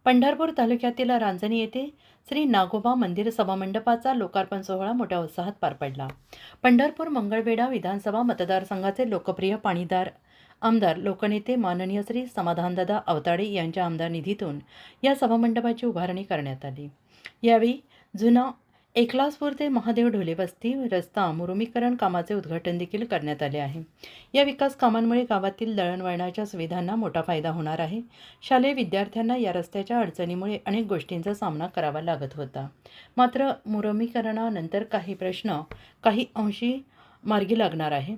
पंढरपूर तालुक्यातील रांजणी येथे श्री नागोबा मंदिर सभामंडपाचा लोकार्पण सोहळा मोठ्या उत्साहात पार पडला. पंढरपूर मंगळवेढा विधानसभा मतदारसंघाचे लोकप्रिय पाणीदार आमदार लोकनेते माननीय श्री समाधानदादा अवताडे यांच्या आमदार निधीतून या सभामंडपाची उभारणी करण्यात आली. यावेळी जुना एकलासपूर ते महादेव ढोले वस्ती रस्ता मुरुमीकरण कामाचे उद्घाटन देखील करण्यात आले आहे. या विकास कामांमुळे गावातील दळणवळणाच्या सुविधांना मोठा फायदा होणार आहे. शालेय विद्यार्थ्यांना या रस्त्याच्या अडचणीमुळे अनेक गोष्टींचा सामना करावा लागत होता. मात्र मुरुमीकरणानंतर काही प्रश्न काही अंशी मार्गी लागणार आहे.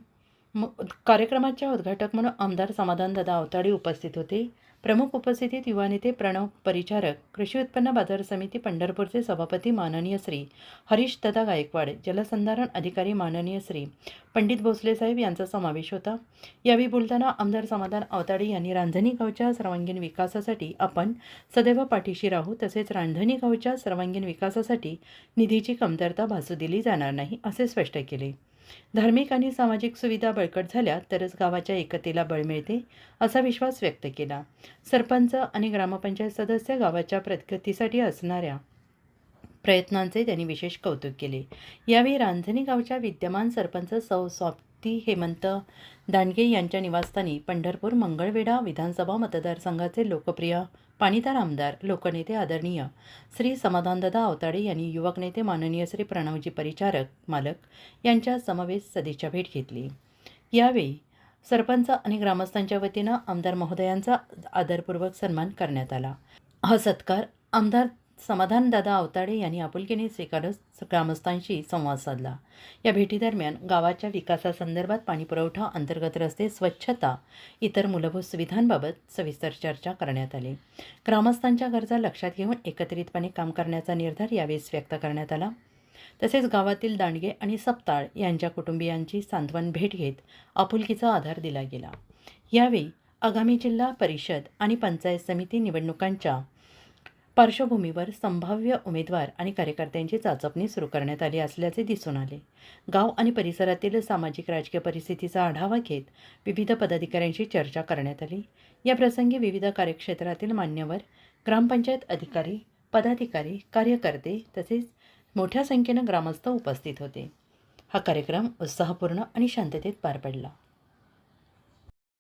कार्यक्रमाच्या उद्घाटक म्हणून आमदार समाधानदादा अवताडे उपस्थित होते. प्रमुख उपस्थितीत युवा नेते प्रणव परिचारक, कृषी उत्पन्न बाजार समिती पंढरपूरचे सभापती माननीय श्री हरीश दादा गायकवाड, जलसंधारण अधिकारी माननीय श्री पंडित भोसले साहेब यांचा समावेश होता. यावेळी बोलताना आमदार समाधान अवताडे यांनी रांजणी गावच्या सर्वांगीण विकासासाठी आपण सदैव पाठीशी राहू, तसेच रांजणी गावच्या सर्वांगीण विकासासाठी निधीची कमतरता भासू दिली जाणार नाही असे स्पष्ट केले. धार्मिक आणि सामाजिक सुविधा बळकट झाल्या तरच गावाच्या एकतेला बळ मिळते असा विश्वास व्यक्त केला. सरपंच आणि ग्रामपंचायत सदस्य गावाच्या प्रगतीसाठी असणाऱ्या प्रयत्नांचे त्यांनी विशेष कौतुक केले. यावेळी रांजणी गावच्या विद्यमान सरपंच सौ स्वाती हेमंत दांडगे यांच्या निवासस्थानी पंढरपूर मंगळवेढा विधानसभा मतदारसंघाचे लोकप्रिय पाणीदार आमदार लोकनेते आदरणीय श्री समाधानदादा अवताडे यांनी युवक नेते माननीय श्री प्रणवजी परिचारक मालक यांच्या समवेत सदिच्छा भेट घेतली. यावेळी सरपंच आणि ग्रामस्थांच्या वतीनं आमदार महोदयांचा आदरपूर्वक सन्मान करण्यात आला. हा सत्कार आमदार समाधानदादा अवताडे यांनी आपुलकीने स्वीकारत ग्रामस्थांशी संवाद साधला. या भेटीदरम्यान गावाच्या विकासासंदर्भात पाणीपुरवठा, अंतर्गत रस्ते, स्वच्छता, इतर मूलभूत सुविधांबाबत सविस्तर चर्चा करण्यात आली. ग्रामस्थांच्या गरजा लक्षात घेऊन एकत्रितपणे काम करण्याचा निर्धार यावेळी व्यक्त करण्यात आला. तसेच गावातील दांडगे आणि सपताळ यांच्या कुटुंबियांची सांत्वन भेट घेत आपुलकीचा आधार दिला गेला. यावेळी आगामी जिल्हा परिषद आणि पंचायत समिती निवडणुकांच्या पार्श्वभूमीवर संभाव्य उमेदवार आणि कार्यकर्त्यांची चाचपणी सुरू करण्यात आली असल्याचे दिसून आले. गाव आणि परिसरातील सामाजिक राजकीय परिस्थितीचा आढावा घेत विविध पदाधिकाऱ्यांशी चर्चा करण्यात आली. या प्रसंगी विविध कार्यक्षेत्रातील मान्यवर, ग्रामपंचायत अधिकारी, पदाधिकारी, कार्यकर्ते तसेच मोठ्या संख्येनं ग्रामस्थ उपस्थित होते. हा कार्यक्रम उत्साहपूर्ण आणि शांततेत पार पडला.